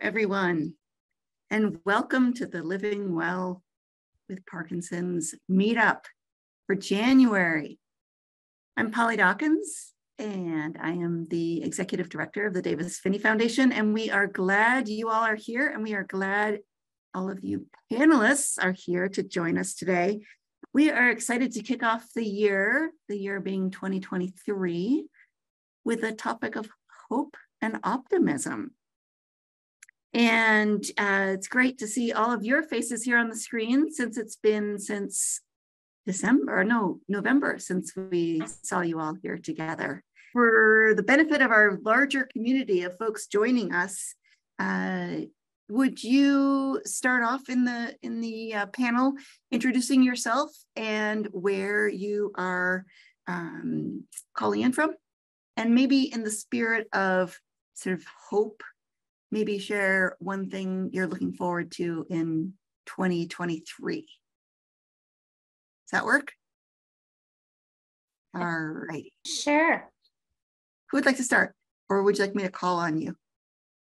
everyone, and welcome to the Living Well with Parkinson's Meetup for January. I'm Polly Dawkins, and I am the Executive Director of the Davis Phinney Foundation, and we are glad you all are here, and we are glad all of you panelists are here to join us today. We are excited to kick off the year being 2023, with a topic of hope and optimism. And it's great to see all of your faces here on the screen, since it's been since November since we saw you all here together. For the benefit of our larger community of folks joining us, would you start off in the panel introducing yourself and where you are calling in from? And maybe in the spirit of sort of hope, maybe share one thing you're looking forward to in 2023. Does that work? All righty. Sure. Who would like to start? Or would you like me to call on you?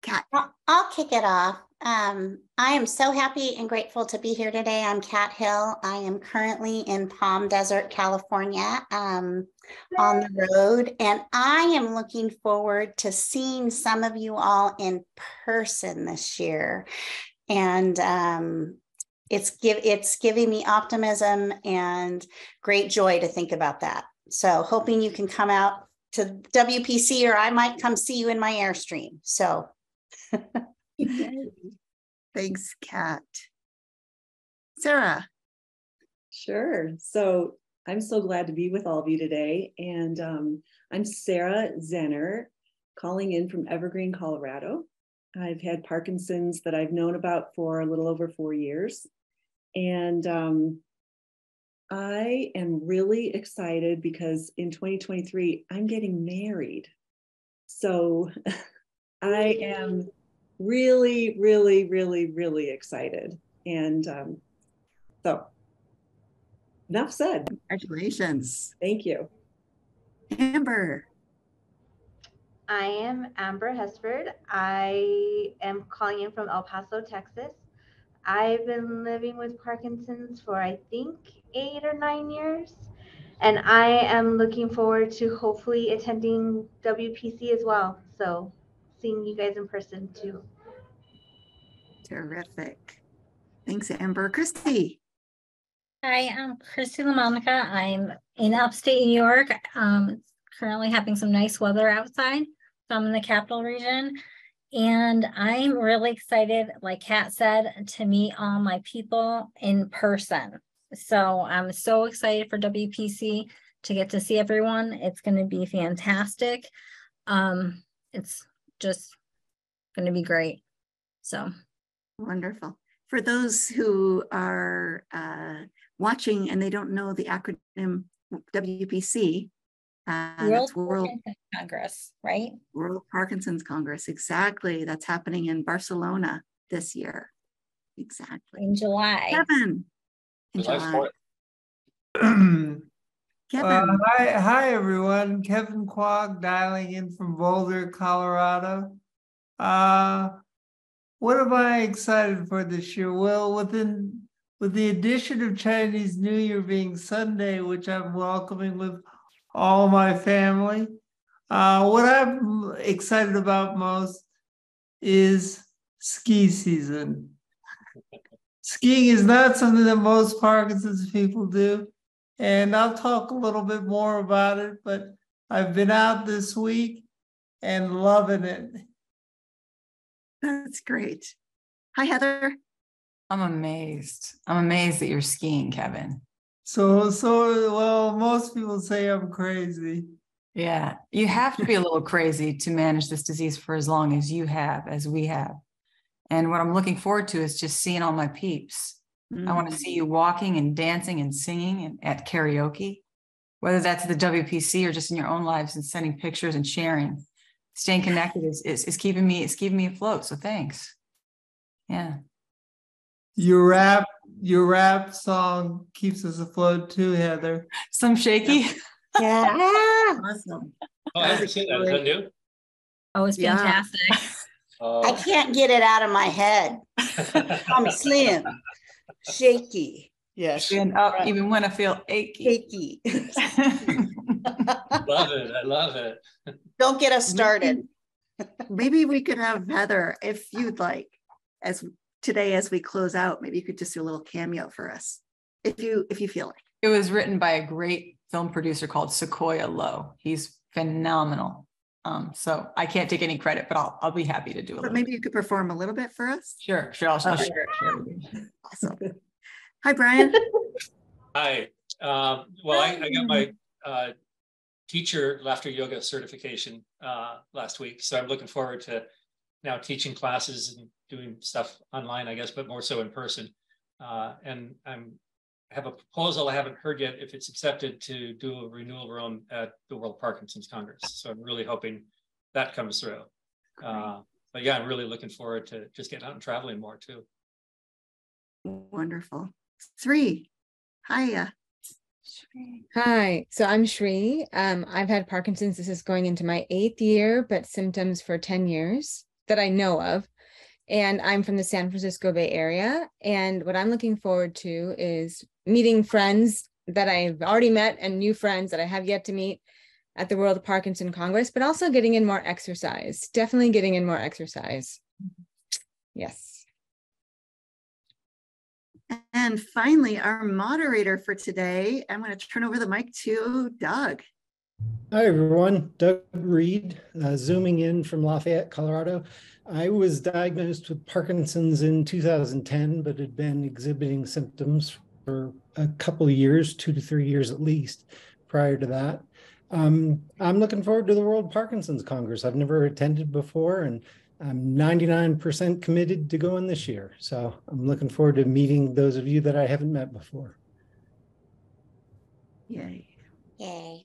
Kat. I'll kick it off. I am so happy and grateful to be here today. I'm Kat Hill. I am currently in Palm Desert, California, on the road, and I am looking forward to seeing some of you all in person this year. And it's giving me optimism and great joy to think about that. So hoping you can come out to WPC, or I might come see you in my Airstream. So. Thanks, Kat. Sarah. Sure. So I'm so glad to be with all of you today. And I'm Sarah Zenner, calling in from Evergreen, Colorado. I've had Parkinson's that I've known about for a little over 4 years. And I am really excited because in 2023, I'm getting married. So I am really, really, really, really excited. And so enough said. Congratulations. Thank you. Amber. I am Amber Hesford. I am calling in from El Paso, Texas. I've been living with Parkinson's for I think 8 or 9 years. And I am looking forward to hopefully attending WPC as well. So seeing you guys in person too. Terrific. Thanks, Amber. Christy. Hi, I'm Christy LaMonica. I'm in upstate New York. It's currently having some nice weather outside. So I'm in the capital region. And I'm really excited, like Kat said, to meet all my people in person. So I'm so excited for WPC to get to see everyone. It's going to be fantastic. It's just going to be great. So wonderful. For those who are watching and they don't know the acronym WPC, World Parkinson's Congress, right? World Parkinson's Congress, exactly. That's happening in Barcelona this year. Exactly. In July. Kevin. In July. Kevin. Hi, everyone. Kevin Quagg dialing in from Boulder, Colorado. What am I excited for this year? Well, with the addition of Chinese New Year being Sunday, which I'm welcoming with all my family, what I'm excited about most is ski season. Skiing is not something that most Parkinson's people do, and I'll talk a little bit more about it, but I've been out this week and loving it. That's great. Hi, Heather. I'm amazed. I'm amazed that you're skiing, Kevin. So well, most people say I'm crazy. Yeah, you have to be a little crazy to manage this disease for as long as you have, as we have. And what I'm looking forward to is just seeing all my peeps. I want to see you walking and dancing and singing and at karaoke, whether that's the WPC or just in your own lives and sending pictures and sharing. Staying connected is keeping me afloat. So thanks. Yeah. Your rap song keeps us afloat too, Heather. Some shaky. Yeah. Awesome. Oh, I haven't seen that. Is that new? Oh, it's fantastic. I can't get it out of my head. I'm slim, shaky. Yes. Stand up even when I feel achy. Achy. Love it. I love it. Don't get us started. Maybe we could have Heather, if you'd like, as we close out, maybe you could just do a little cameo for us, if you feel like. It was written by a great film producer called Sequoia Lowe. He's phenomenal. So I can't take any credit, but I'll be happy to do a little. But maybe you could perform a little bit for us. Sure. I'll share it. Awesome. Hi, Brian. Hi. Well, I got my teacher laughter yoga certification last week, so I'm looking forward to now teaching classes and doing stuff online, I guess, but more so in person. And I have a proposal I haven't heard yet if it's accepted to do a renewal room at the World Parkinson's Congress. So I'm really hoping that comes through. But yeah, I'm really looking forward to just getting out and traveling more too. Wonderful. Sree. Hiya. Hi, so I'm Sree. I've had Parkinson's. This is going into my 8th year, but symptoms for 10 years that I know of. And I'm from the San Francisco Bay Area. And what I'm looking forward to is meeting friends that I've already met and new friends that I have yet to meet at the World Parkinson Congress, but also getting in more exercise. Definitely getting in more exercise. Yes. And finally, our moderator for today, I'm going to turn over the mic to Doug. Hi, everyone. Doug Reed, zooming in from Lafayette, Colorado. I was diagnosed with Parkinson's in 2010, but had been exhibiting symptoms for a couple of years, 2 to 3 years at least, prior to that. I'm looking forward to the World Parkinson's Congress. I've never attended before, and I'm 99% committed to going this year. So I'm looking forward to meeting those of you that I haven't met before. Yay. Yay.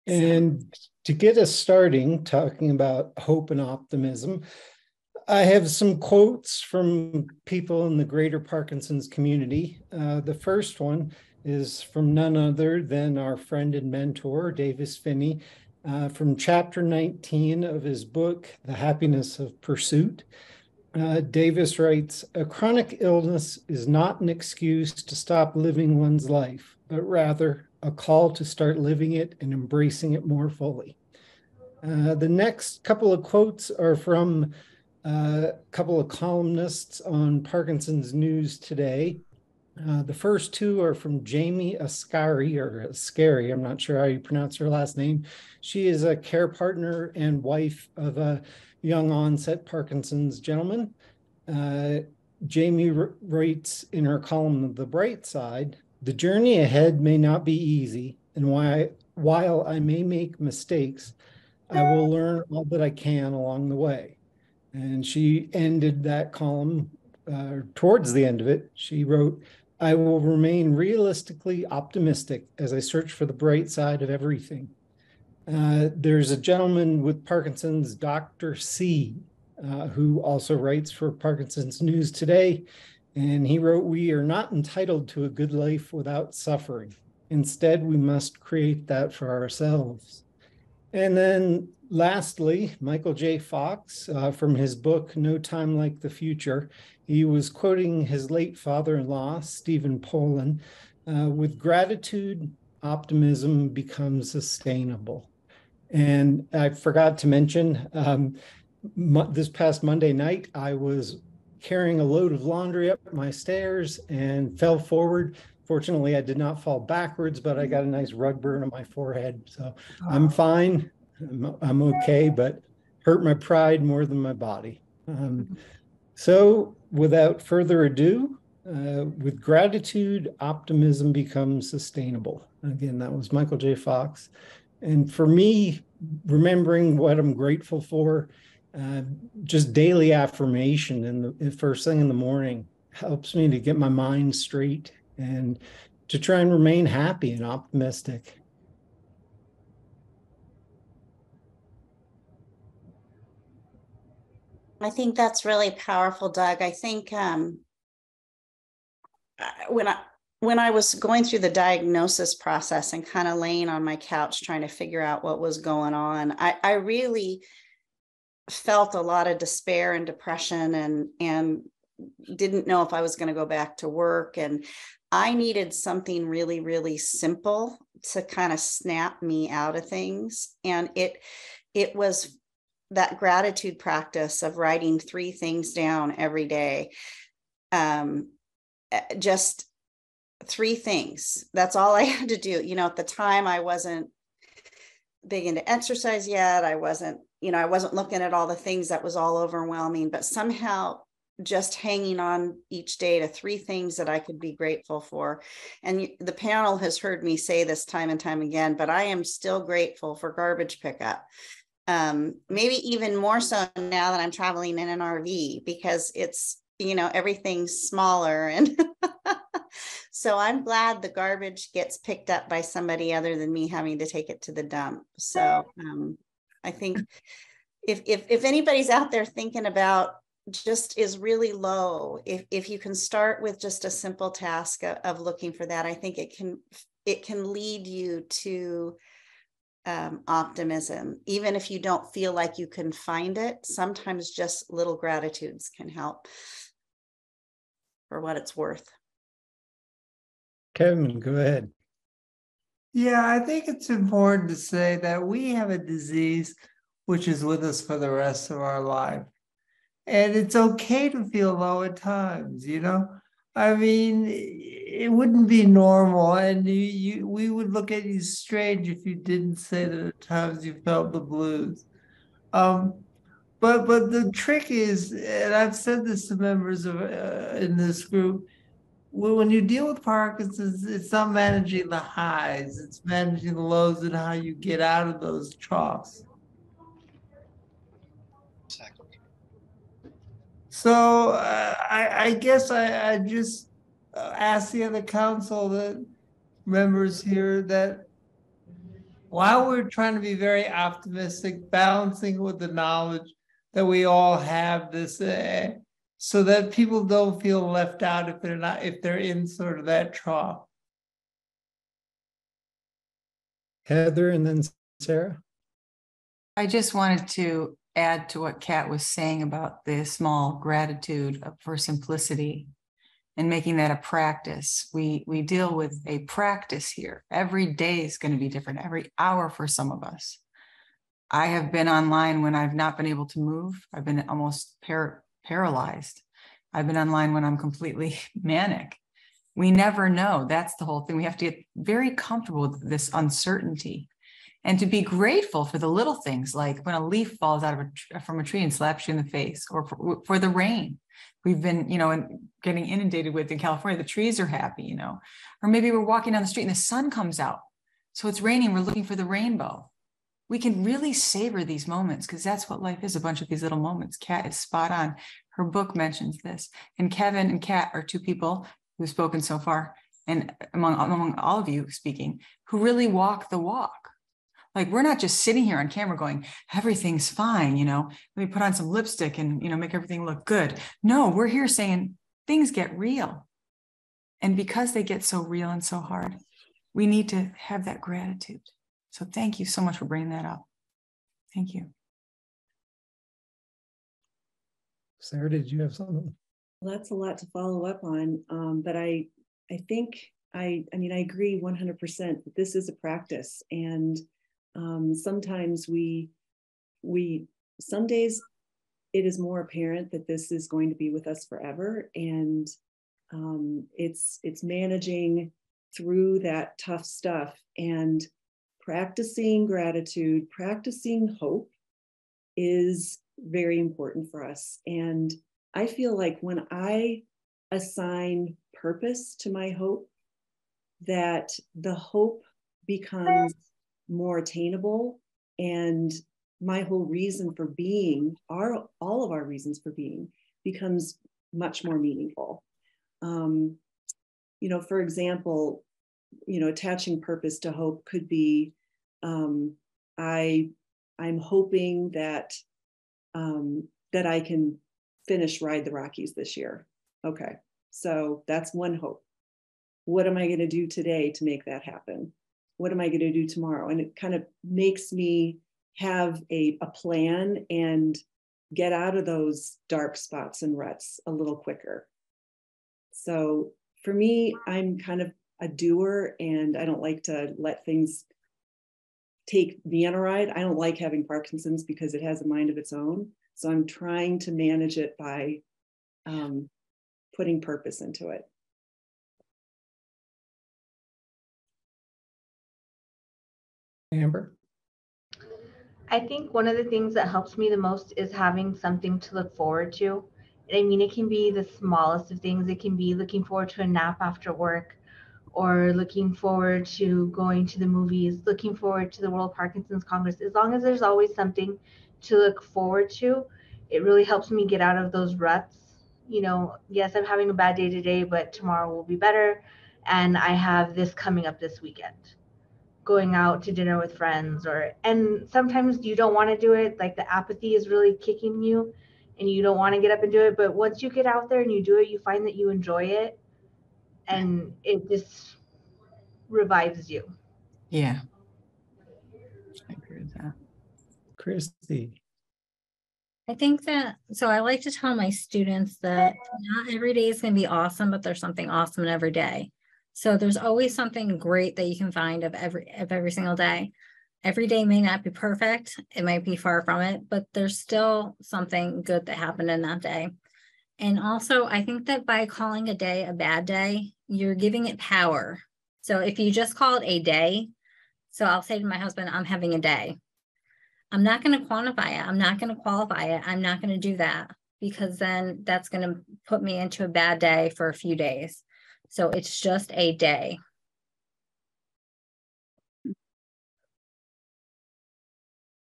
And to get us starting, talking about hope and optimism, I have some quotes from people in the greater Parkinson's community. The first one is from none other than our friend and mentor, Davis Phinney, from chapter 19 of his book, The Happiness of Pursuit. Davis writes, "A chronic illness is not an excuse to stop living one's life, but rather a call to start living it and embracing it more fully." The next couple of quotes are from a couple of columnists on Parkinson's News Today. The first two are from Jamie Ascari, or Ascari, I'm not sure how you pronounce her last name. She is a care partner and wife of a young onset Parkinson's gentleman. Jamie writes in her column, The Bright Side, "The journey ahead may not be easy, and while I may make mistakes, I will learn all that I can along the way." And she ended that column, towards the end of it, she wrote, "I will remain realistically optimistic as I search for the bright side of everything." There's a gentleman with Parkinson's, Dr. C, who also writes for Parkinson's News Today. And he wrote, "We are not entitled to a good life without suffering. Instead, we must create that for ourselves." And then lastly, Michael J. Fox, from his book, No Time Like the Future, he was quoting his late father-in-law, Stephen Poland, "With gratitude, optimism becomes sustainable." And I forgot to mention, this past Monday night, I was carrying a load of laundry up my stairs and fell forward. Fortunately, I did not fall backwards, but I got a nice rug burn on my forehead. So I'm fine. I'm okay, but hurt my pride more than my body. So without further ado, with gratitude, optimism becomes sustainable. Again, that was Michael J. Fox. And for me, remembering what I'm grateful for, just daily affirmation in the first thing in the morning helps me to get my mind straight and to try and remain happy and optimistic. I think that's really powerful, Doug. I think when I was going through the diagnosis process and kind of laying on my couch trying to figure out what was going on, I really felt a lot of despair and depression and didn't know if I was going to go back to work. And I needed something really, really simple to kind of snap me out of things. And it was that gratitude practice of writing 3 things down every day. Just 3 things. That's all I had to do. You know, at the time I wasn't big into exercise yet. I wasn't looking at all the things that was all overwhelming, but somehow just hanging on each day to 3 things that I could be grateful for. And the panel has heard me say this time and time again, but I am still grateful for garbage pickup. Maybe even more so now that I'm traveling in an RV, because it's, you know, everything's smaller. And so I'm glad the garbage gets picked up by somebody other than me having to take it to the dump. So I think if anybody's out there thinking about just is really low, if you can start with just a simple task of looking for that, I think it can lead you to optimism. Even if you don't feel like you can find it, sometimes just little gratitudes can help for what it's worth. Kevin, go ahead. Yeah, I think it's important to say that we have a disease which is with us for the rest of our life. And it's okay to feel low at times, you know? I mean, it wouldn't be normal, and we would look at you strange if you didn't say that at times you felt the blues. But the trick is, and I've said this to members of in this group, when you deal with Parkinson's, it's not managing the highs, it's managing the lows and how you get out of those troughs. Exactly. So I guess I just ask the other council members here that while we're trying to be very optimistic, balancing with the knowledge that we all have this, so that people don't feel left out if they're in sort of that trough. Heather and then Sarah. I just wanted to add to what Kat was saying about the small gratitude for simplicity and making that a practice. We deal with a practice here. Every day is going to be different, every hour for some of us. I have been online when I've not been able to move. I've been almost paralyzed. I've been online when I'm completely manic. We never know. That's the whole thing. We have to get very comfortable with this uncertainty and to be grateful for the little things, like when a leaf falls out of from a tree and slaps you in the face, or for the rain we've been, getting inundated with in California. The trees are happy, or maybe we're walking down the street and the sun comes out. So it's raining. We're looking for the rainbow. We can really savor these moments because that's what life is, a bunch of these little moments. Kat is spot on. Her book mentions this. And Kevin and Kat are 2 people who've spoken so far, and among all of you speaking, who really walk the walk. Like, we're not just sitting here on camera going, everything's fine, let me put on some lipstick and, make everything look good. No, we're here saying things get real. And because they get so real and so hard, we need to have that gratitude. So thank you so much for bringing that up. Thank you. Sarah, did you have something? Well, that's a lot to follow up on, but I think I agree 100% that this is a practice, and sometimes some days it is more apparent that this is going to be with us forever, and it's managing through that tough stuff and practicing gratitude, practicing hope is very important for us. And I feel like when I assign purpose to my hope, that the hope becomes more attainable, and my whole reason for being, all of our reasons for being, becomes much more meaningful. For example, attaching purpose to hope could be, I'm hoping that I can finish Ride the Rockies this year. Okay, so that's one hope. What am I going to do today to make that happen? What am I going to do tomorrow? And it kind of makes me have a plan and get out of those dark spots and ruts a little quicker. So for me, I'm kind of a doer, and I don't like to let things take me on a ride. I don't like having Parkinson's because it has a mind of its own. So I'm trying to manage it by putting purpose into it. Amber? I think one of the things that helps me the most is having something to look forward to. And I mean, it can be the smallest of things. It can be looking forward to a nap after work, or looking forward to going to the movies, looking forward to the World Parkinson's Congress. As long as there's always something to look forward to, it really helps me get out of those ruts. You know, yes, I'm having a bad day today, but tomorrow will be better. And I have this coming up this weekend, going out to dinner with friends, and sometimes you don't want to do it, like the apathy is really kicking you and you don't want to get up and do it, but once you get out there and you do it, you find that you enjoy it and it just revives you. Yeah, I agree with that. Christy? I think that, so I like to tell my students that not every day is going to be awesome, but there's something awesome in every day. So there's always something great that you can find of every single day. Every day may not be perfect. It might be far from it, but there's still something good that happened in that day. And also, I think that by calling a day a bad day, you're giving it power. So if you just call it a day, so I'll say to my husband, I'm having a day. I'm not going to quantify it. I'm not going to qualify it. I'm not going to do that, because then that's going to put me into a bad day for a few days. So it's just a day.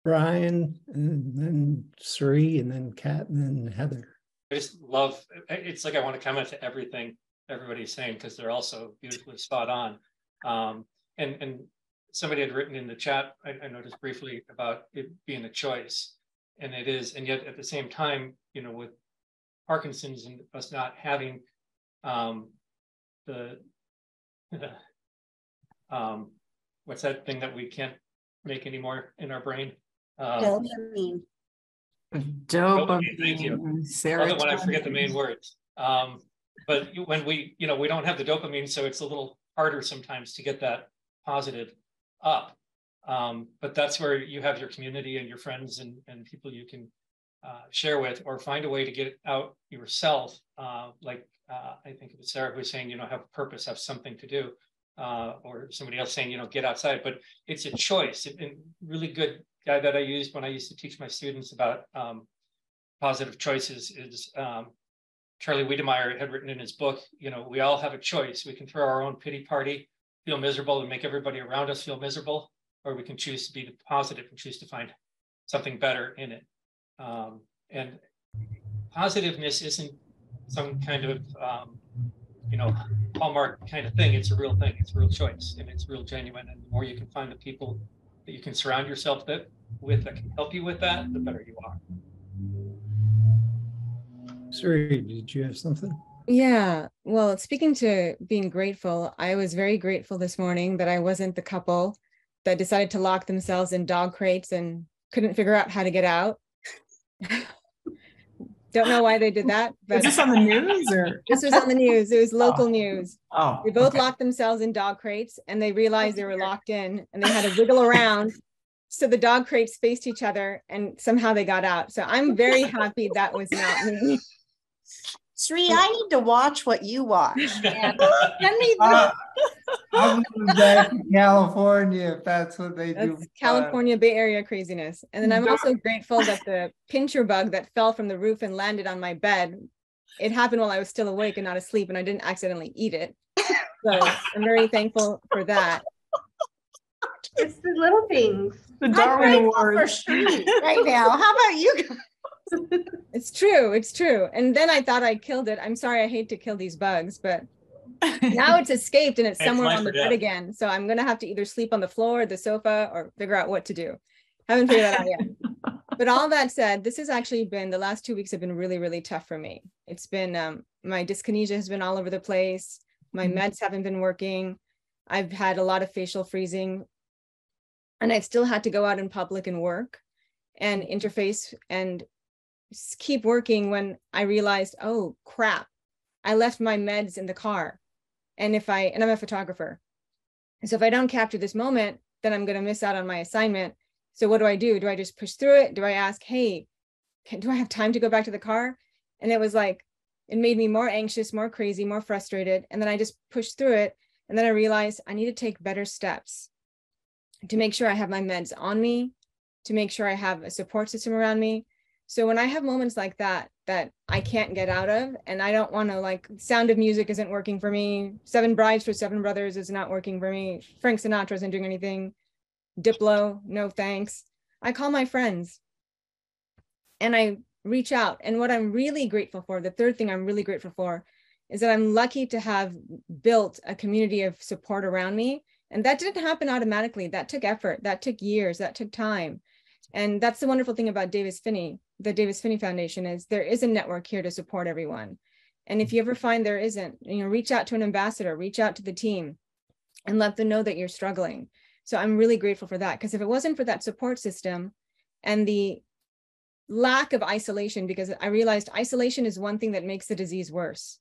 Brian, and then Sree, and then Kat, and then Heather. I just love, it's like I want to comment to everything everybody's saying, because they're also beautifully spot on. And somebody had written in the chat, I noticed briefly, about it being a choice, and it is. And yet at the same time, you know, with Parkinson's and us not having what's that thing that we can't make anymore in our brain? Dopamine. Dopamine. Thank you. When I forget the main words. But when we don't have the dopamine, so it's a little harder sometimes to get that positive up. But that's where you have your community and your friends and people you can share with, or find a way to get out yourself. I think it was Sarah who was saying, have a purpose, have something to do, or somebody else saying, get outside. But it's a choice. And really good guy that I used when I used to teach my students about positive choices is Charlie Wiedemeyer had written in his book, we all have a choice. We can throw our own pity party, feel miserable, and make everybody around us feel miserable, or we can choose to be positive and choose to find something better in it. And positiveness isn't some kind of hallmark kind of thing. It's a real thing. It's a real choice, and it's real genuine. And the more you can find the people that you can surround yourself with that can help you with that, the better you are. Sree, did you have something? Yeah, well, speaking to being grateful, I was very grateful this morning that I wasn't the couple that decided to lock themselves in dog crates and couldn't figure out how to get out. Don't know why they did that. But is this on the news or? This was on the news. It was local news. Oh, they both locked themselves in dog crates, and they realized they were locked in, and they had to wiggle around. So the dog crates faced each other, and somehow they got out. So I'm very happy that was not me. Sree, I need to watch what you watch. Yeah. Send me I'm moving back to California if that's what they do. California Bay Area craziness. And then I'm also grateful that the pincher bug that fell from the roof and landed on my bed, it happened while I was still awake and not asleep, and I didn't accidentally eat it. So I'm very thankful for that. It's the little things. The Darwin Award for Sree right now. How about you guys? It's true. It's true. And then I thought I killed it. I'm sorry. I hate to kill these bugs, but now it's escaped and it's somewhere on the bed again. So I'm going to have to either sleep on the floor or the sofa or figure out what to do. Haven't figured that out yet. But all that said, this has actually been, the last 2 weeks have been really, really tough for me. It's been, my dyskinesia has been all over the place. My meds haven't been working. I've had a lot of facial freezing, and I've still had to go out in public and work and interface and keep working when I realized, oh crap, I left my meds in the car. And I'm a photographer. So if I don't capture this moment, then I'm going to miss out on my assignment. So what do? Do I just push through it? Do I ask, hey, do I have time to go back to the car? And it was like, it made me more anxious, more crazy, more frustrated. And then I just pushed through it. And then I realized I need to take better steps to make sure I have my meds on me, to make sure I have a support system around me. So when I have moments like that I can't get out of, and I don't want to, like, Sound of Music isn't working for me, 7 Brides for 7 Brothers is not working for me, Frank Sinatra isn't doing anything, Diplo, no thanks. I call my friends and I reach out. And what I'm really grateful for, the third thing I'm really grateful for, is that I'm lucky to have built a community of support around me. And that didn't happen automatically. That took effort, that took years, that took time. And that's the wonderful thing about Phinney, the Phinney Foundation, is there is a network here to support everyone. And if you ever find there isn't, reach out to an ambassador, reach out to the team and let them know that you're struggling. So I'm really grateful for that, because if it wasn't for that support system and the lack of isolation, because I realized isolation is one thing that makes the disease worse.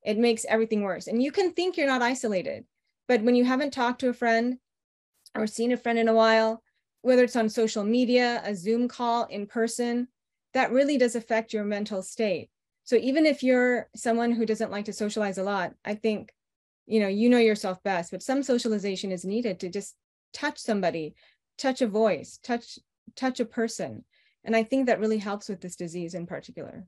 It makes everything worse. And you can think you're not isolated, but when you haven't talked to a friend or seen a friend in a while, whether it's on social media, a Zoom call, in person, that really does affect your mental state. So even if you're someone who doesn't like to socialize a lot, I think, you know yourself best, but some socialization is needed to just touch somebody, touch a voice, touch a person. And I think that really helps with this disease in particular.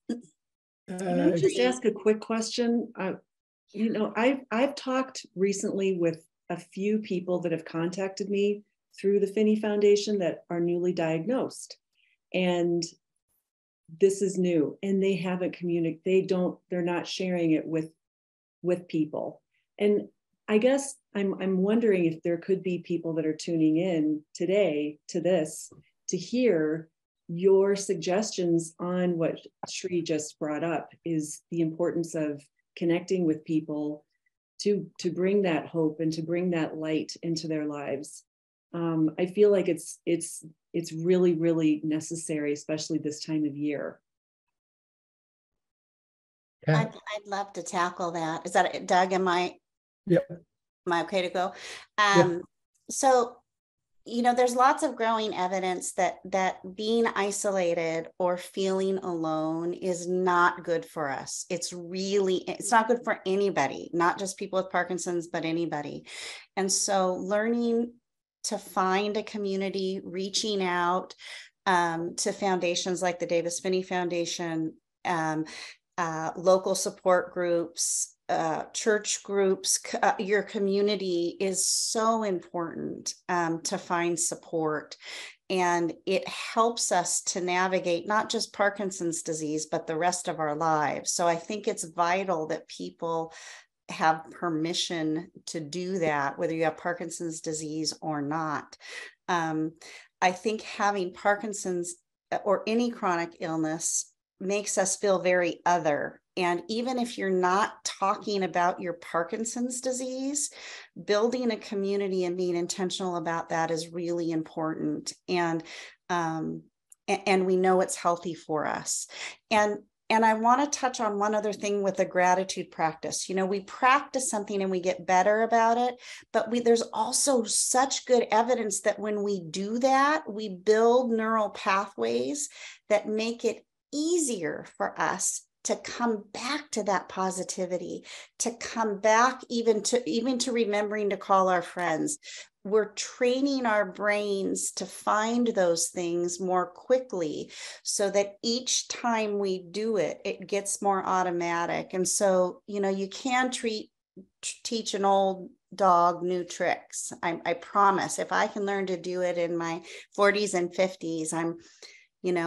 Can I just ask a quick question? I've talked recently with a few people that have contacted me through the Phinney Foundation that are newly diagnosed, and this is new, and they haven't communicated. They're not sharing it with people. And I guess I'm wondering if there could be people that are tuning in today to this to hear your suggestions on what Sree just brought up, is the importance of connecting with people to bring that hope and to bring that light into their lives. I feel like it's really, really necessary, especially this time of year. I'd love to tackle that. Is that it, Doug? Am I okay to go? So, there's lots of growing evidence that being isolated or feeling alone is not good for us. It's not good for anybody, not just people with Parkinson's, but anybody. And so learning to find a community, reaching out to foundations like the Phinney Foundation, local support groups, church groups, your community is so important to find support. And it helps us to navigate not just Parkinson's disease, but the rest of our lives. So I think it's vital that people have permission to do that, whether you have Parkinson's disease or not. I think having Parkinson's or any chronic illness makes us feel very other. And even if you're not talking about your Parkinson's disease, building a community and being intentional about that is really important. And we know it's healthy for us. And I want to touch on one other thing with the gratitude practice. We practice something and we get better about it, but there's also such good evidence that when we do that, we build neural pathways that make it easier for us to come back to that positivity, to come back even to remembering to call our friends. We're training our brains to find those things more quickly so that each time we do it, it gets more automatic. And so, you can teach an old dog new tricks. I promise, if I can learn to do it in my 40s and 50s,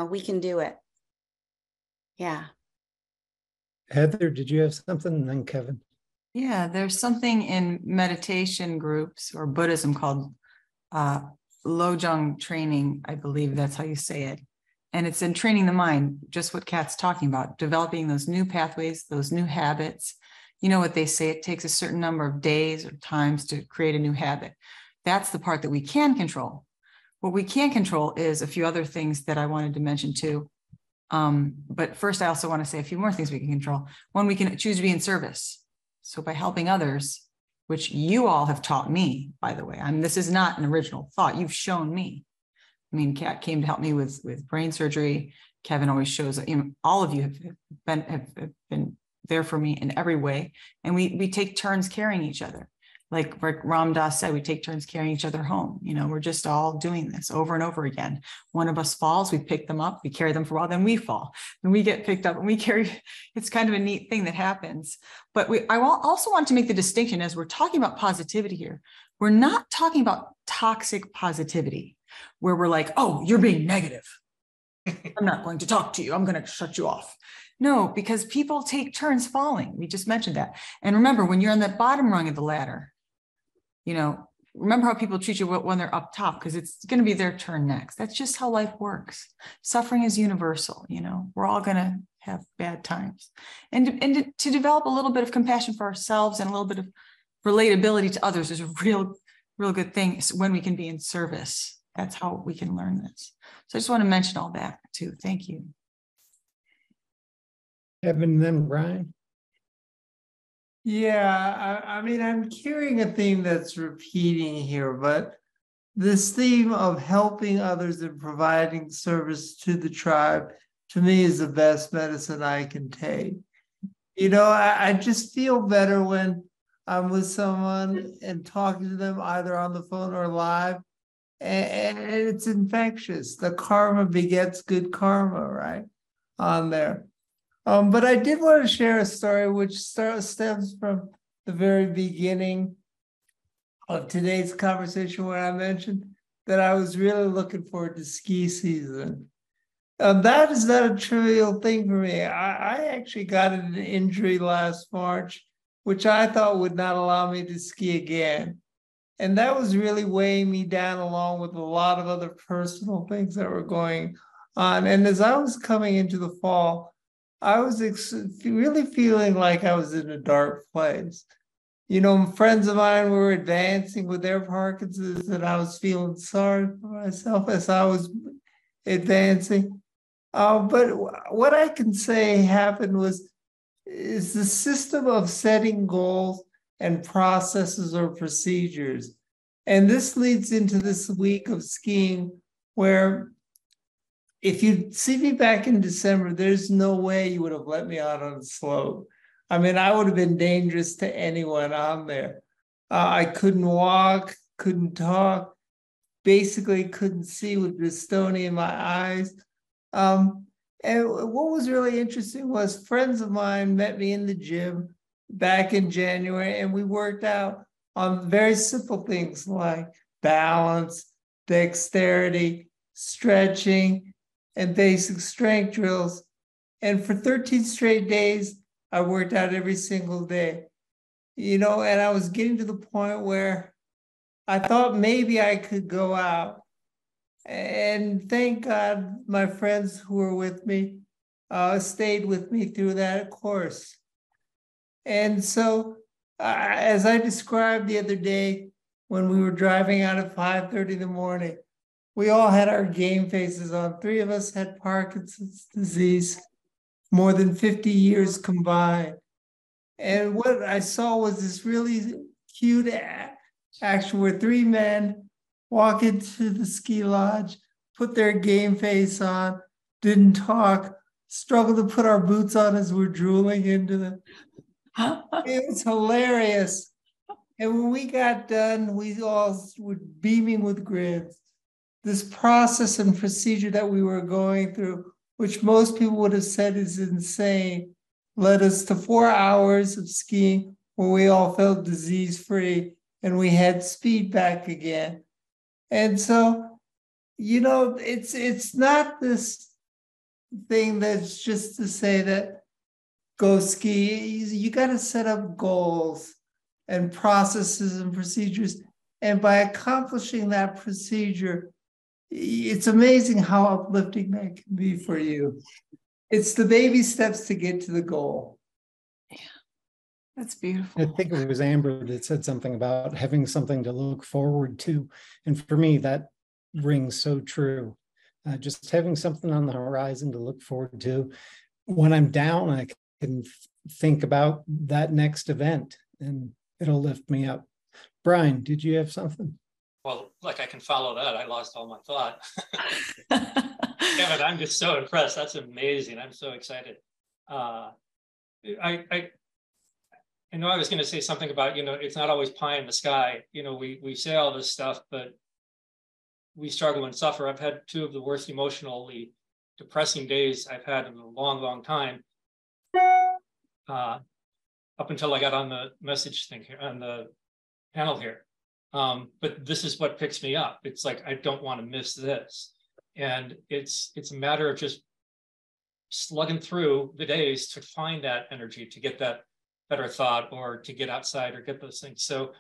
we can do it. Yeah. Heather, did you have something? And then Kevin. Yeah, there's something in meditation groups or Buddhism called Lojong training. I believe that's how you say it. And it's in training the mind, just what Kat's talking about, developing those new pathways, those new habits. You know what they say, it takes a certain number of days or times to create a new habit. That's the part that we can control. What we can control is a few other things that I wanted to mention too. But first, I also want to say a few more things we can control. One, we can choose to be in service. So by helping others, which you all have taught me, by the way, this is not an original thought. You've shown me. I mean, Kat came to help me with brain surgery. Kevin always shows, all of you have been there for me in every way. And we take turns carrying each other. Like Ram Dass said, we take turns carrying each other home. We're just all doing this over and over again. One of us falls, we pick them up, we carry them for a while, then we fall, then we get picked up and we carry. It's kind of a neat thing that happens. But I also want to make the distinction, as we're talking about positivity here, we're not talking about toxic positivity, where we're like, oh, you're being negative. I'm not going to talk to you. I'm going to shut you off. No, because people take turns falling. We just mentioned that. And remember, when you're on the bottom rung of the ladder, remember how people treat you when they're up top, because it's going to be their turn next. That's just how life works. Suffering is universal. We're all going to have bad times. And to develop a little bit of compassion for ourselves and a little bit of relatability to others is a real good thing when we can be in service. That's how we can learn this. So I just want to mention all that too. Thank you. Kevin, then Brian. Yeah, I'm carrying a theme that's repeating here, but this theme of helping others and providing service to the tribe, to me, is the best medicine I can take. I just feel better when I'm with someone and talking to them either on the phone or live, and it's infectious. The karma begets good karma, right? On there. But I did want to share a story which stems from the very beginning of today's conversation, when I mentioned that I was really looking forward to ski season. That is not a trivial thing for me. I actually got an injury last March, which I thought would not allow me to ski again. And that was really weighing me down, along with a lot of other personal things that were going on. And as I was coming into the fall, I was really feeling like I was in a dark place. Friends of mine were advancing with their Parkinson's, and I was feeling sorry for myself as I was advancing. But what I can say happened is the system of setting goals and processes or procedures. And this leads into this week of skiing, where if you'd see me back in December, there's no way you would have let me out on the slope. I would have been dangerous to anyone on there. I couldn't walk, couldn't talk, basically couldn't see with dystonia in my eyes. And what was really interesting was friends of mine met me in the gym back in January, and we worked out on very simple things like balance, dexterity, stretching, and basic strength drills. And for 13 straight days, I worked out every single day. And I was getting to the point where I thought maybe I could go out. And thank God my friends who were with me stayed with me through that course. And so, as I described the other day, when we were driving out at 5:30 in the morning, we all had our game faces on. 3 of us had Parkinson's disease, more than 50 years combined. And what I saw was this really cute action where 3 men walk into the ski lodge, put their game face on, didn't talk, struggled to put our boots on as we're drooling into them. It was hilarious. And when we got done, we all were beaming with grins. This process and procedure that we were going through, which most people would have said is insane, led us to 4 hours of skiing where we all felt disease-free and we had speed back again. And so, it's not this thing that's just to say that go ski. You got to set up goals and processes and procedures. And by accomplishing that procedure, it's amazing how uplifting that can be for you. It's the baby steps to get to the goal. Yeah, that's beautiful. I think it was Amber that said something about having something to look forward to. And for me, that rings so true. Just having something on the horizon to look forward to. When I'm down, I can think about that next event and it'll lift me up. Brian, did you have something? Well, like I can follow that. I lost all my thought. Kevin, I'm just so impressed. That's amazing. I'm so excited. I know I was going to say something about, it's not always pie in the sky. We say all this stuff, but we struggle and suffer. I've had two of the worst emotionally depressing days I've had in a long, long time. Up until I got on the message thing here, on the panel here. But this is what picks me up. It's like, I don't want to miss this. And it's a matter of just slugging through the days to find that energy, to get that better thought, or to get outside or get those things. So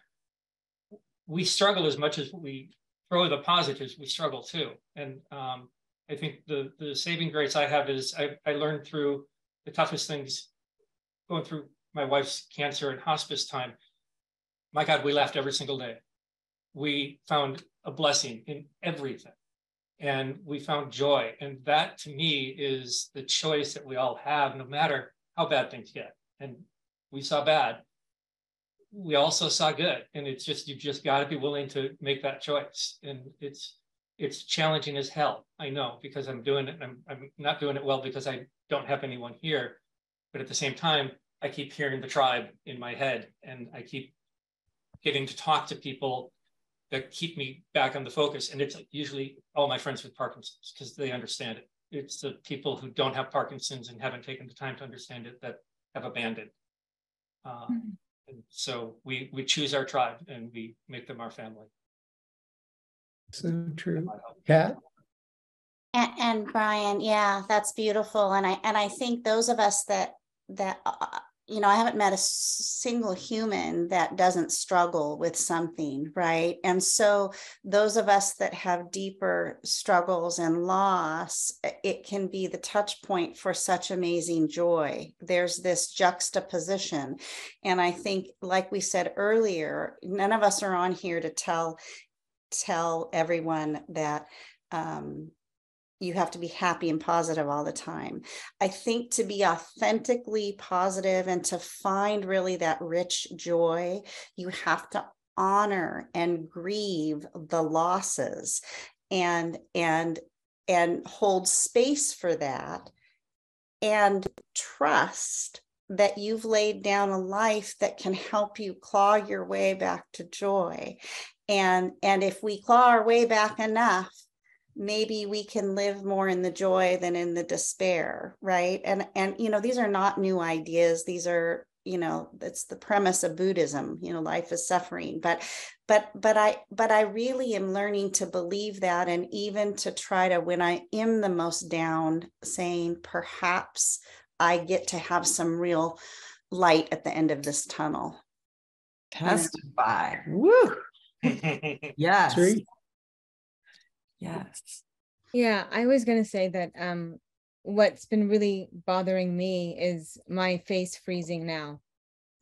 we struggle as much as we throw the positives, we struggle too. And I think the saving grace I have is I learned through the toughest things, going through my wife's cancer and hospice time. My God, we laughed every single day. We found a blessing in everything. And we found joy. And that to me is the choice that we all have, no matter how bad things get. And we saw bad. We also saw good. And it's just, you've just got to be willing to make that choice. And it's challenging as hell. I know, because I'm doing it. I'm not doing it well because I don't have anyone here. But at the same time, I keep hearing the tribe in my head, and I keep getting to talk to people that keep me back on the focus. And it's usually all my friends with Parkinson's, because they understand it. It's the people who don't have Parkinson's and haven't taken the time to understand it that have abandoned. And so we choose our tribe and we make them our family. So true. Kat? And Brian, yeah, that's beautiful. And I think those of us that I haven't met a single human that doesn't struggle with something, right? And so those of us that have deeper struggles and loss, it can be the touch point for such amazing joy. There's this juxtaposition. And I think, like we said earlier, none of us are on here to tell everyone that you have to be happy and positive all the time. I think to be authentically positive and to find really that rich joy, you have to honor and grieve the losses and hold space for that, and trust that you've laid down a life that can help you claw your way back to joy. And if we claw our way back enough, maybe we can live more in the joy than in the despair, right? And these are not new ideas. These are, it's the premise of Buddhism. Life is suffering. But I really am learning to believe that, and even to try to, when I am the most down, saying perhaps I get to have some real light at the end of this tunnel. Testify. Woo. Yes. Sree? Yes. Yeah, I was going to say that what's been really bothering me is my face freezing now.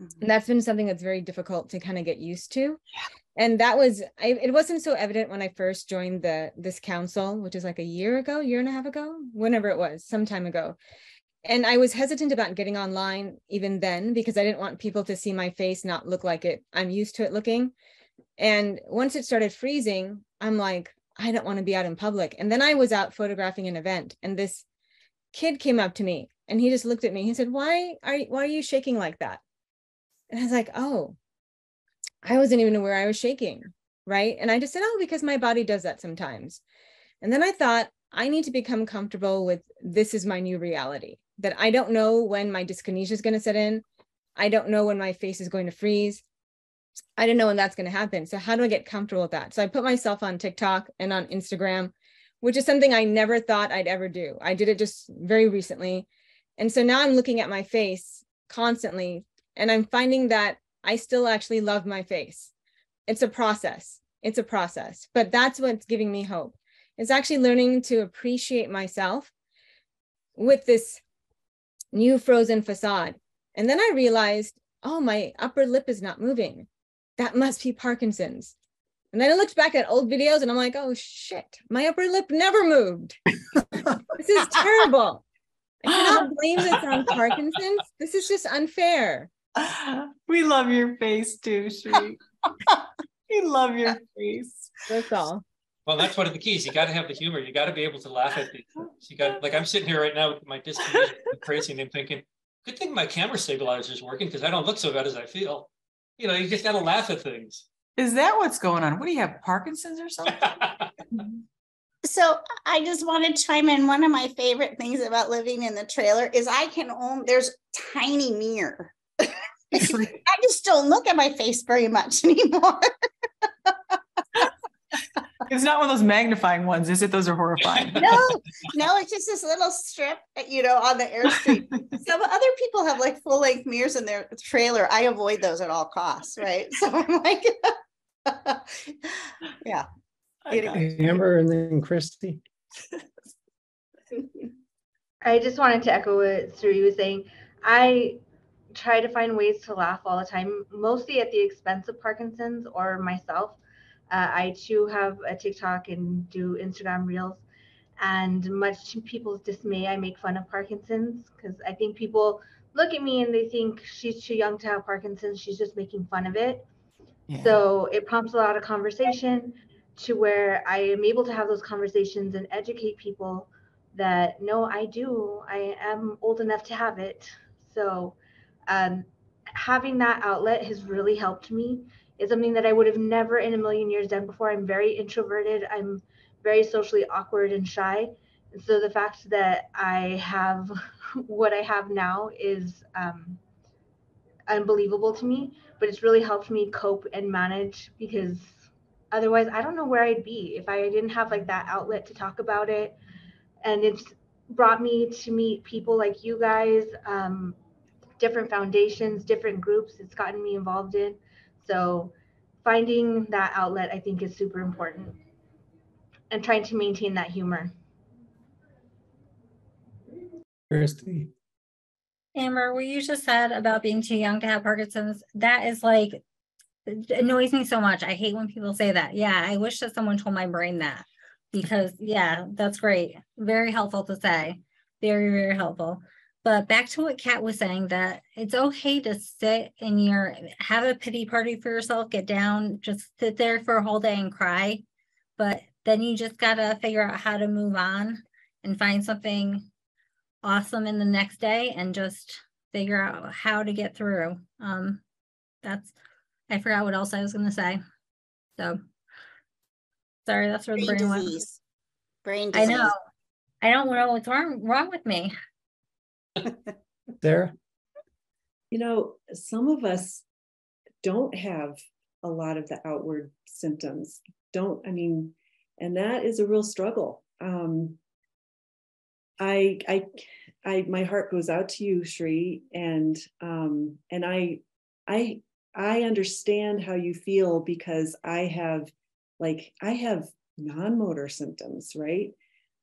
Mm-hmm. And that's been something that's very difficult to kind of get used to. Yeah. And that was, it wasn't so evident when I first joined this council, which is like a year and a half ago, whenever it was, some time ago. And I was hesitant about getting online even then, because I didn't want people to see my face not look like it I'm used to it looking. And once it started freezing, I'm like, I don't want to be out in public. And then I was out photographing an event, and this kid came up to me and he just looked at me. He said, why are you shaking like that? And I was like, oh, I wasn't even aware I was shaking. Right. And I just said, oh, because my body does that sometimes. And then I thought, I need to become comfortable with, this is my new reality, that I don't know when my dyskinesia is going to set in. I don't know when my face is going to freeze. I don't know when that's going to happen. So how do I get comfortable with that? So I put myself on TikTok and on Instagram, which is something I never thought I'd ever do. I did it just very recently. And so now I'm looking at my face constantly, and I'm finding that I still actually love my face. It's a process. It's a process, but that's what's giving me hope. It's actually learning to appreciate myself with this new frozen facade. And then I realized, oh, my upper lip is not moving. That must be Parkinson's. And then I looked back at old videos and I'm like, oh shit, my upper lip never moved. This is terrible. I cannot blame this on Parkinson's. This is just unfair. We love your face too, Sree. We love your face. That's all. Well, that's one of the keys. You got to have the humor. You got to be able to laugh at these things. You got, like, I'm sitting here right now with my dyskinesia crazy, and I'm thinking, good thing my camera stabilizer is working because I don't look so bad as I feel. You know, you just got to laugh at things. Is that what's going on? What do you have, Parkinson's or something? So I just want to chime in. One of my favorite things about living in the trailer is I can own, there's tiny mirror. I just don't look at my face very much anymore. It's not one of those magnifying ones, is it? Those are horrifying. No, it's just this little strip, you know, on the Airstream. Some other people have like full length mirrors in their trailer. I avoid those at all costs, right? So I'm like, yeah. Amber and then Christy. I just wanted to echo what Sree was saying. I try to find ways to laugh all the time, mostly at the expense of Parkinson's or myself. I too have a TikTok and do Instagram reels, and much to people's dismay, I make fun of Parkinson's because I think people look at me and they think she's too young to have Parkinson's. She's just making fun of it. Yeah. So it prompts a lot of conversation to where I am able to have those conversations and educate people that no, I am old enough to have it. So having that outlet has really helped me. It's something that I would have never in a million years done before. I'm very introverted. I'm very socially awkward and shy. And so the fact that I have what I have now is unbelievable to me, but it's really helped me cope and manage, because otherwise I don't know where I'd be if I didn't have like that outlet to talk about it. And it's brought me to meet people like you guys, different foundations, different groups it's gotten me involved in. So finding that outlet, I think, is super important, and trying to maintain that humor. Christy. Amber, what you just said about being too young to have Parkinson's, that is like, it annoys me so much. I hate when people say that. Yeah, I wish that someone told my brain that, because yeah, that's great. Very helpful to say. Very, very helpful. But back to what Kat was saying, that it's okay to sit in have a pity party for yourself, get down, just sit there for a whole day and cry. But then you just gotta figure out how to move on and find something awesome in the next day and just figure out how to get through. I forgot what else I was gonna say. So sorry, that's where the brain went. Brain disease. I know. I don't know what's wrong with me. Sarah? You know, some of us don't have a lot of the outward symptoms. And that is a real struggle. My heart goes out to you, Sree, and I understand how you feel, because I have non-motor symptoms, right?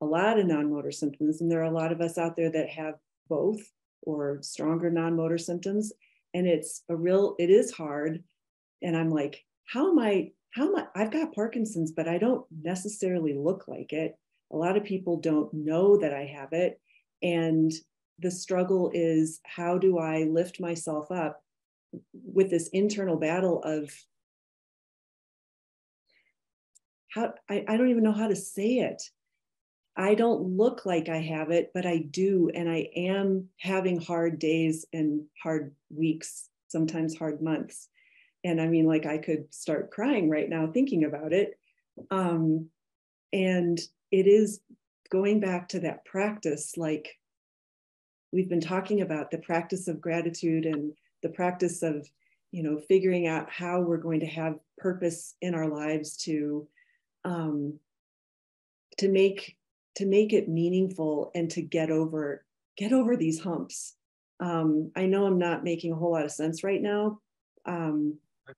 A lot of non-motor symptoms, and there are a lot of us out there that have both or stronger non-motor symptoms, and it is hard. And I'm like, I've got Parkinson's, but I don't necessarily look like it. A lot of people don't know that I have it. And the struggle is, how do I lift myself up with this internal battle of I don't even know how to say it. I don't look like I have it, but I do. And I am having hard days and hard weeks, sometimes hard months. And I could start crying right now thinking about it. And it is going back to that practice, like we've been talking about, the practice of gratitude and the practice of, figuring out how we're going to have purpose in our lives to make it meaningful and to get over these humps. I know I'm not making a whole lot of sense right now,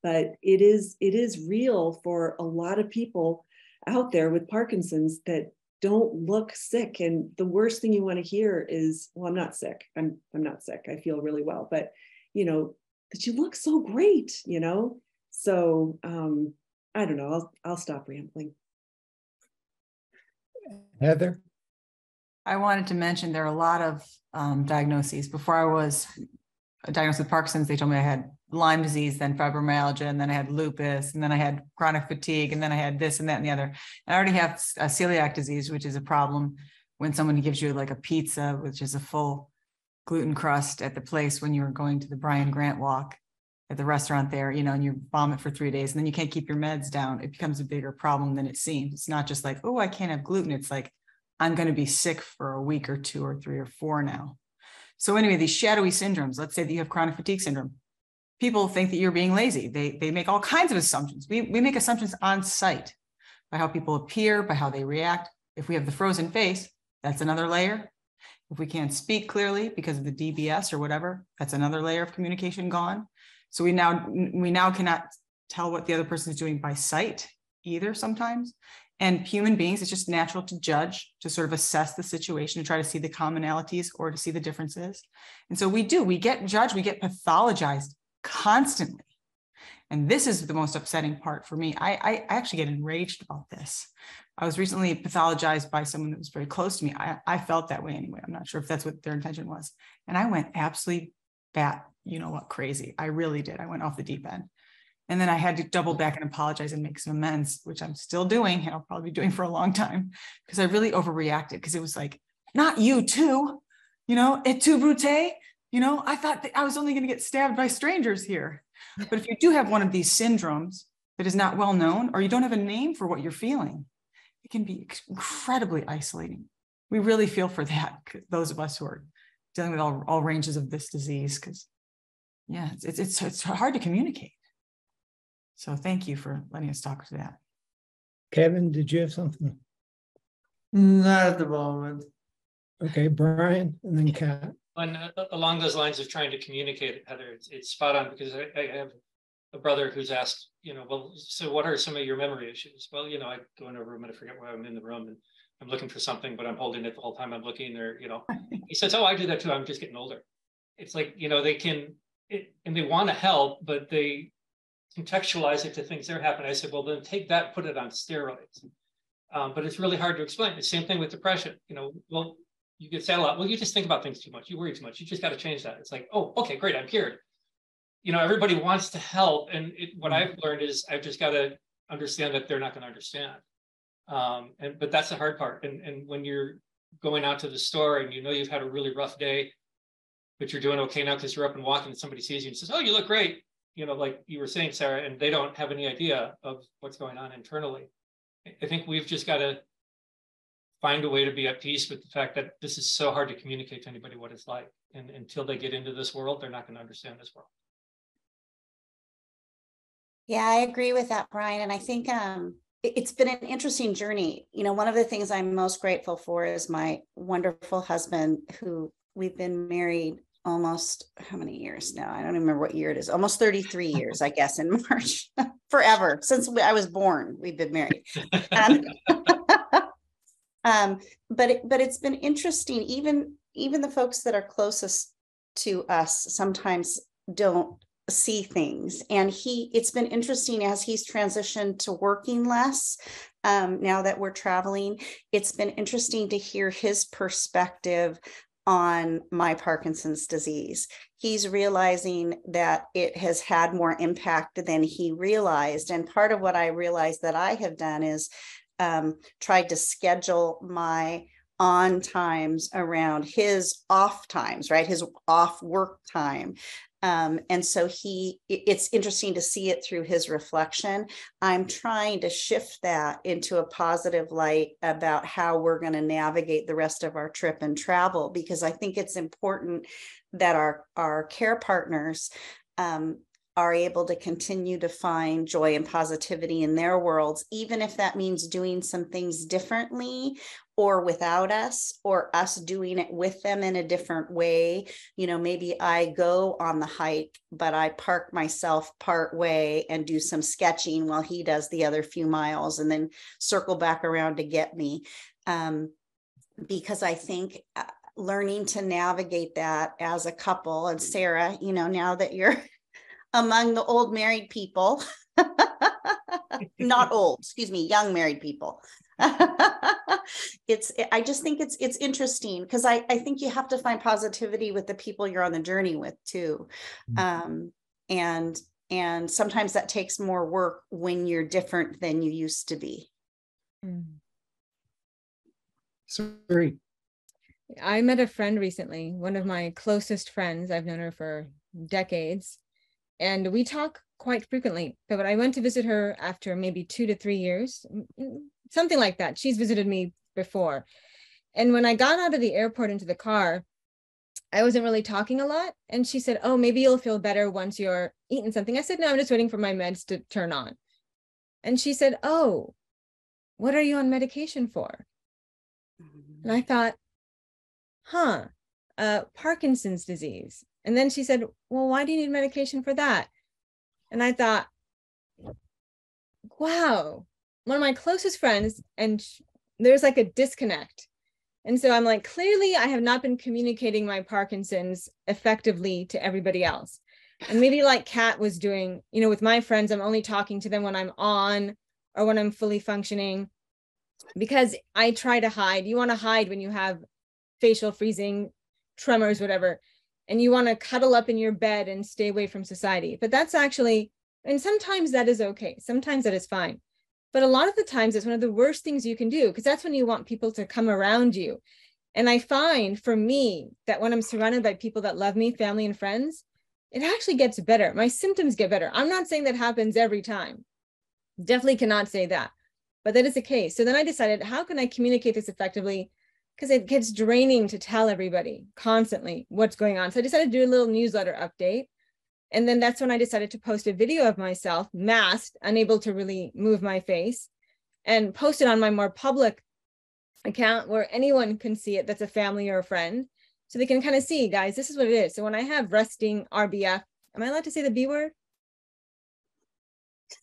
but it is real for a lot of people out there with Parkinson's that don't look sick. And the worst thing you want to hear is, well, I'm not sick. I'm not sick. I feel really well, but that you look so great, So I don't know. I'll stop rambling. Heather? I wanted to mention there are a lot of diagnoses. Before I was diagnosed with Parkinson's, they told me I had Lyme disease, then fibromyalgia, and then I had lupus, and then I had chronic fatigue, and then I had this and that and the other. I already have celiac disease, which is a problem when someone gives you like a pizza, which is a full gluten crust at the place when you're going to the Brian Grant walk at the restaurant there, you know, and you vomit for 3 days and then you can't keep your meds down. It becomes a bigger problem than it seems. It's not just like, oh, I can't have gluten. It's like, I'm going to be sick for a week or 2 or 3 or 4 now. So anyway, these shadowy syndromes, let's say that you have chronic fatigue syndrome. People think that you're being lazy. They make all kinds of assumptions. We make assumptions on site by how people appear, by how they react. If we have the frozen face, that's another layer. If we can't speak clearly because of the DBS or whatever, that's another layer of communication gone. So we now cannot tell what the other person is doing by sight either sometimes. And human beings, it's just natural to judge, to sort of assess the situation, to try to see the commonalities or to see the differences. And so we get judged, we get pathologized constantly. And this is the most upsetting part for me. I actually get enraged about this. I was recently pathologized by someone that was very close to me. I felt that way anyway. I'm not sure if that's what their intention was. And I went absolutely bat, you know what, crazy. I really did. I went off the deep end. And then I had to double back and apologize and make some amends, which I'm still doing, and I'll probably be doing for a long time, because I really overreacted, because it was like, not you too, you know, et tu brute, you know, I thought that I was only going to get stabbed by strangers here. But if you do have one of these syndromes that is not well known, or you don't have a name for what you're feeling, it can be incredibly isolating. We really feel for that, those of us who are dealing with all ranges of this disease, because yeah, it's hard to communicate. So thank you for letting us talk to that. Kevin, did you have something? Not at the moment. Okay, Brian, and then Kat. Along those lines of trying to communicate, Heather, it's spot on, because I have a brother who's asked, you know, well, so what are some of your memory issues? Well, you know, I go in a room and I forget why I'm in the room, and I'm looking for something, but I'm holding it the whole time I'm looking there, you know. He says, oh, I do that too. I'm just getting older. It's like, you know, and they want to help, but they contextualize it to things that are happening. I said, well, then take that, put it on steroids. But it's really hard to explain. The same thing with depression. You know, well, you get sad a lot. Well, you just think about things too much. You worry too much. You just got to change that. It's like, oh, okay, great, I'm cured. You know, everybody wants to help. And what I've learned is I've just got to understand that they're not going to understand. But that's the hard part. And when you're going out to the store and you know you've had a really rough day, but you're doing okay now because you're up and walking and somebody sees you and says, oh, you look great. You know, like you were saying, Sarah, and they don't have any idea of what's going on internally. I think we've just got to find a way to be at peace with the fact that this is so hard to communicate to anybody what it's like. And until they get into this world, they're not going to understand this world. Yeah, I agree with that, Brian. And I think it's been an interesting journey. You know, one of the things I'm most grateful for is my wonderful husband, who we've been married almost, how many years now? I don't even remember what year it is. Almost 33 years, I guess, in March. Forever. Since I was born, we've been married. But it's been interesting. Even the folks that are closest to us sometimes don't see things. And it's been interesting as he's transitioned to working less. Now that we're traveling, it's been interesting to hear his perspective on my Parkinson's disease. He's realizing that it has had more impact than he realized. And part of what I realized that I have done is tried to schedule my on times around his off times, right? His off work time. And so it's interesting to see it through his reflection. I'm trying to shift that into a positive light about how we're going to navigate the rest of our trip and travel, because I think it's important that our care partners are able to continue to find joy and positivity in their worlds, even if that means doing some things differently or without us, or us doing it with them in a different way. You know, maybe I go on the hike, but I park myself part way and do some sketching while he does the other few miles, and then circle back around to get me. Because I think learning to navigate that as a couple, and Sarah, you know, now that you're among the old married people, Not old, excuse me, young married people. I just think it's interesting because I think you have to find positivity with the people you're on the journey with too. And sometimes that takes more work when you're different than you used to be. Sree. I met a friend recently, one of my closest friends. I've known her for decades, and we talk quite frequently. But I went to visit her after maybe 2 to 3 years, something like that. She's visited me before. And when I got out of the airport into the car, I wasn't really talking a lot. And she said, oh, maybe you'll feel better once you're eating something. I said, no, I'm just waiting for my meds to turn on. And she said, oh, what are you on medication for? And I thought, Parkinson's disease. And then she said, well, why do you need medication for that? And I thought, wow, one of my closest friends, and there's like a disconnect. And so I'm like, clearly I have not been communicating my Parkinson's effectively to everybody else. And maybe like Kat was doing, with my friends, I'm only talking to them when I'm on or when I'm fully functioning, because I try to hide. You want to hide when you have facial freezing, tremors, whatever, and you want to cuddle up in your bed and stay away from society. But that's actually, and sometimes that is okay. Sometimes that is fine. But a lot of the times it's one of the worst things you can do, because that's when you want people to come around you. And I find for me that when I'm surrounded by people that love me, family and friends, it actually gets better. My symptoms get better. I'm not saying that happens every time. Definitely cannot say that, but that is the case. So then I decided, how can I communicate this effectively? Because it gets draining to tell everybody constantly what's going on. So I decided to do a little newsletter update. And then that's when I decided to post a video of myself masked, unable to really move my face, and post it on my more public account where anyone can see it that's a family or a friend. So they can kind of see, guys, this is what it is. So when I have resting RBF, am I allowed to say the B word?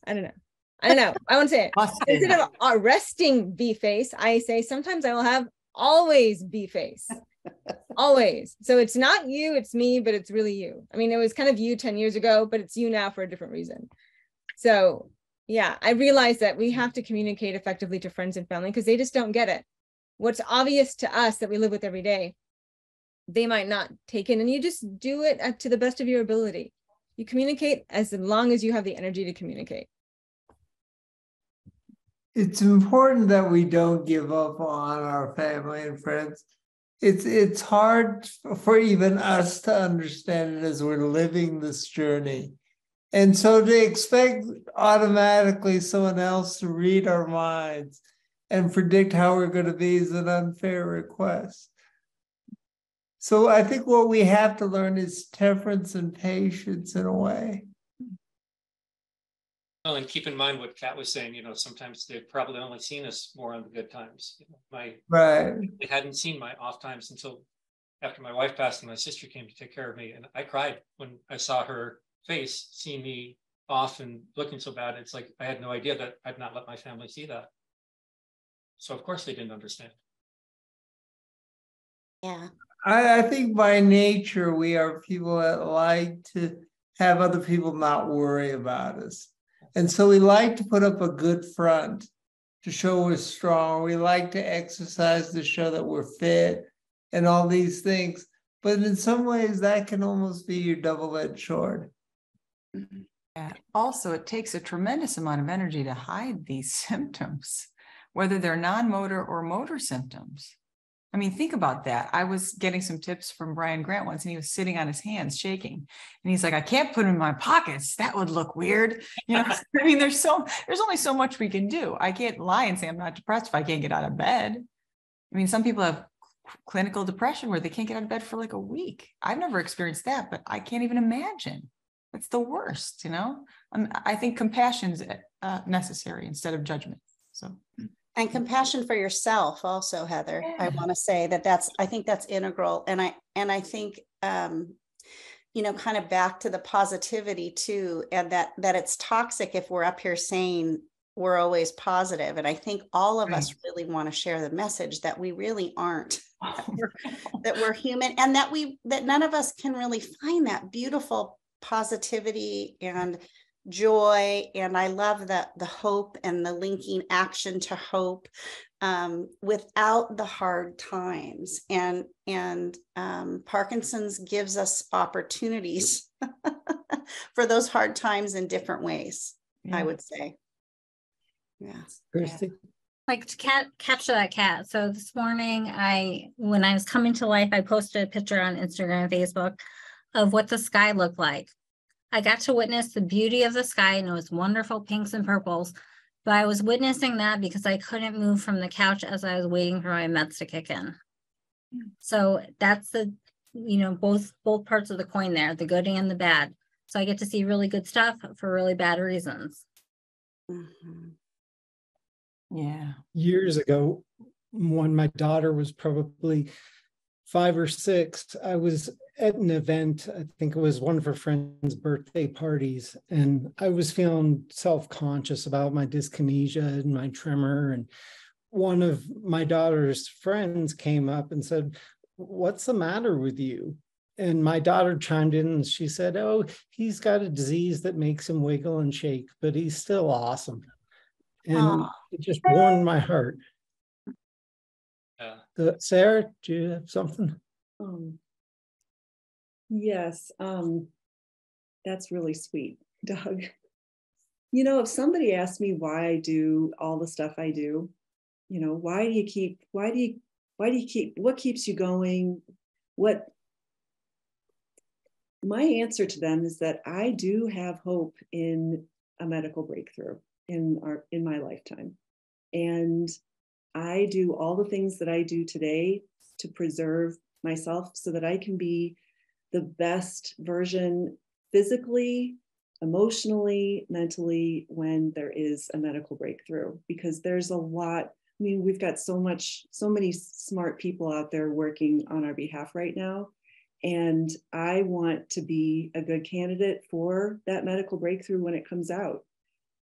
I don't know. I won't say it. Instead of a resting B face, I say sometimes I will have always B face. Always. So it's not you, it's me, but it's really you. I mean, it was kind of you 10 years ago, but it's you now for a different reason. So yeah, I realized that we have to communicate effectively to friends and family because they just don't get it. What's obvious to us that we live with every day, they might not take in, and you just do it to the best of your ability. You communicate as long as you have the energy to communicate. It's important that we don't give up on our family and friends. It's hard for even us to understand it as we're living this journey. And so to expect automatically someone else to read our minds and predict how we're going to be is an unfair request. So I think what we have to learn is temperance and patience in a way. Well, and keep in mind what Kat was saying, sometimes they've probably only seen us more on the good times. They hadn't seen my off times until after my wife passed and my sister came to take care of me. And I cried when I saw her face, seeing me off and looking so bad. It's like, I had no idea that I'd not let my family see that. So of course they didn't understand. Yeah. I think by nature, we are people that like to have other people not worry about us. And so we like to put up a good front to show we're strong. We like to exercise to show that we're fit and all these things. But in some ways, that can almost be your double-edged sword. Yeah. Also, it takes a tremendous amount of energy to hide these symptoms, whether they're non-motor or motor symptoms. I mean, think about that. I was getting some tips from Brian Grant once, and he was sitting on his hands shaking. And he's like, I can't put them in my pockets. That would look weird. I mean, there's only so much we can do. I can't lie and say I'm not depressed if I can't get out of bed. I mean, some people have clinical depression where they can't get out of bed for like a week. I've never experienced that, but I can't even imagine. It's the worst, I think compassion is necessary instead of judgment. So. And compassion for yourself also, Heather. Yeah. I want to say I think that's integral. And I think, kind of back to the positivity too, and that it's toxic if we're up here saying we're always positive. And I think all of us really want to share the message that we really aren't, that we're human, and that none of us can really find that beautiful positivity and joy, and I love the hope and the linking action to hope without the hard times. And Parkinson's gives us opportunities for those hard times in different ways, I would say. Yeah. Christy? Like to catch that cat. So this morning, when I was coming to life, I posted a picture on Instagram and Facebook of what the sky looked like. I got to witness the beauty of the sky, and it was wonderful pinks and purples. But I was witnessing that because I couldn't move from the couch as I was waiting for my meds to kick in. So that's the, both parts of the coin there, the good and the bad. So I get to see really good stuff for really bad reasons. Mm-hmm. Yeah. Years ago, when my daughter was probably 5 or 6, I was at an event. I think it was one of her friends' birthday parties, and I was feeling self-conscious about my dyskinesia and my tremor. And one of my daughter's friends came up and said, "What's the matter with you?" And my daughter chimed in and she said, "Oh, he's got a disease that makes him wiggle and shake, but he's still awesome." And it just warmed my heart. Sarah, do you have something? Yes, that's really sweet, Doug. If somebody asked me why I do all the stuff I do, what keeps you going? My answer to them is that I do have hope in a medical breakthrough in my lifetime. And I do all the things that I do today to preserve myself so that I can be the best version physically, emotionally, mentally when there is a medical breakthrough. Because there's a lot, we've got so many smart people out there working on our behalf right now. And I want to be a good candidate for that medical breakthrough when it comes out.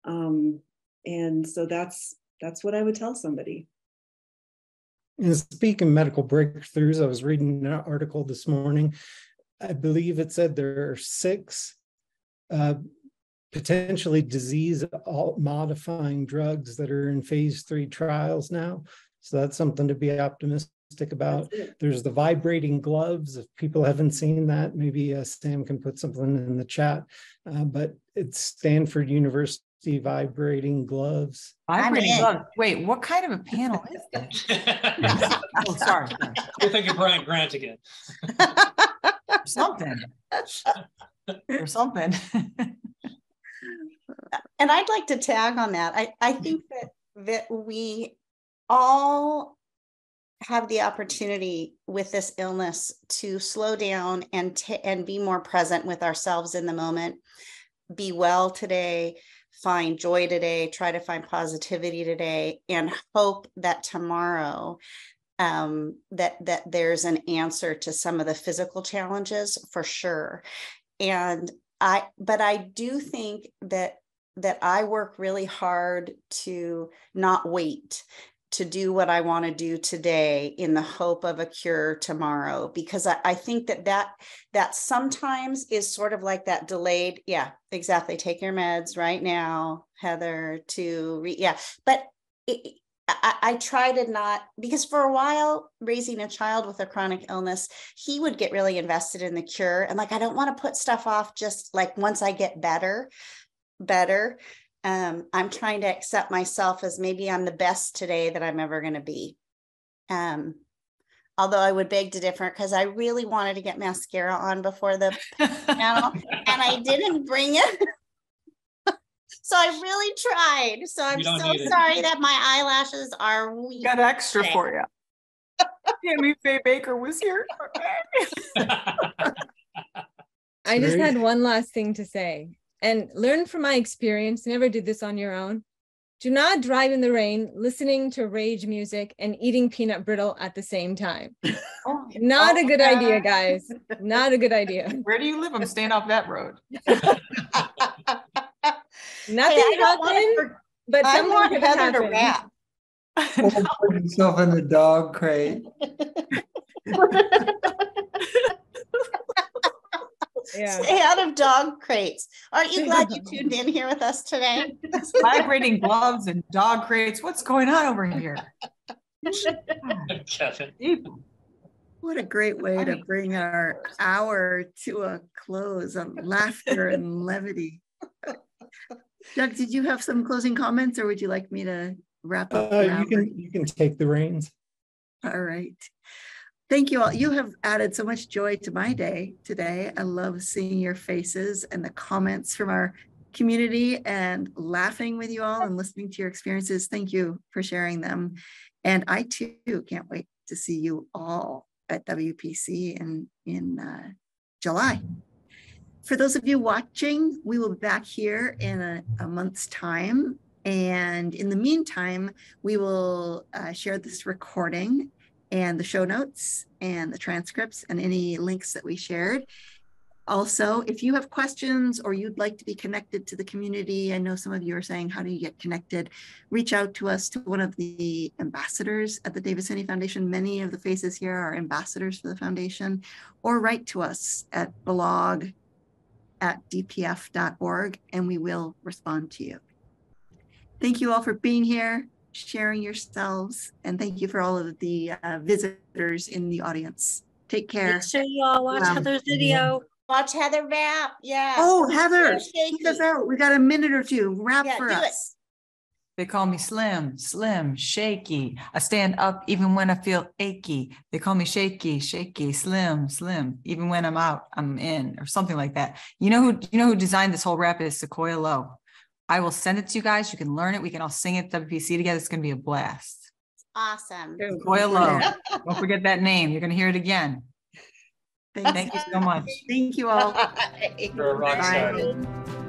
And so that's what I would tell somebody. And speaking of medical breakthroughs, I was reading an article this morning. I believe it said there are 6 potentially disease-modifying drugs that are in phase 3 trials now. So that's something to be optimistic about. There's the vibrating gloves. If people haven't seen that, maybe Sam can put something in the chat. But it's Stanford University vibrating gloves. Vibrating gloves. Wait, what kind of a panel is this? Oh, sorry. You're thinking Brian Grant again. Something. Or something. And I'd like to tag on that. I think that we all have the opportunity with this illness to slow down and be more present with ourselves in the moment. Be well today, find joy today, try to find positivity today, and hope that tomorrow that there's an answer to some of the physical challenges for sure. But I do think that I work really hard to not wait to do what I want to do today in the hope of a cure tomorrow, because I think that sometimes is sort of like that delayed. Yeah, exactly. Take your meds right now, Heather, but I try to not, because for a while raising a child with a chronic illness, he would get really invested in the cure. And I don't want to put stuff off just once I get better. I'm trying to accept myself as maybe I'm the best today that I'm ever going to be. Although I would beg to differ, because I really wanted to get mascara on before the panel and I didn't bring it. So I really tried. So I'm so sorry that my eyelashes are weak. Got extra for you. Tammy Faye Baker was here. I just had one last thing to say. And learn from my experience, never do this on your own. Do not drive in the rain, listening to rage music and eating peanut brittle at the same time. Not a good idea, guys. Not a good idea. Where do you live? I'm staying off that road. Nothing happened, but someone could happen. To rap. Put yourself in the dog crate. Yeah. Stay out of dog crates. Aren't you glad you tuned in here with us today? Vibrating gloves and dog crates. What's going on over here? Kevin. What a great way to bring our hour to a close on laughter and levity. Doug, did you have some closing comments, or would you like me to wrap up? You can take the reins. All right. Thank you all. You have added so much joy to my day today. I love seeing your faces and the comments from our community and laughing with you all and listening to your experiences. Thank you for sharing them. And I too can't wait to see you all at WPC in July. For those of you watching, we will be back here in a month's time. And in the meantime, we will share this recording and the show notes and the transcripts and any links that we shared. Also, if you have questions or you'd like to be connected to the community, I know some of you are saying, how do you get connected? Reach out to us, to one of the ambassadors at the Davis Phinney Foundation. Many of the faces here are ambassadors for the foundation, or write to us at blog@dpf.org and we will respond to you. Thank you all for being here, sharing yourselves, and thank you for all of the visitors in the audience. Take care. Make sure you all watch Heather's video. Watch Heather rap. Yeah. Oh, Heather, Shaky. take us out. We got a minute or two. Rap Yeah, for do us. They call me slim, shaky. I stand up even when I feel achy. They call me shaky, slim. Even when I'm out, I'm in, or something like that. You know who designed this whole rap is Sequoia Low. I will send it to you guys. You can learn it. We can all sing it at WPC together. It's going to be a blast. Awesome. Sequoia Low. Don't forget that name. You're going to hear it again. Thanks. Thank you so much. Thank you all. You're a rock star. Bye.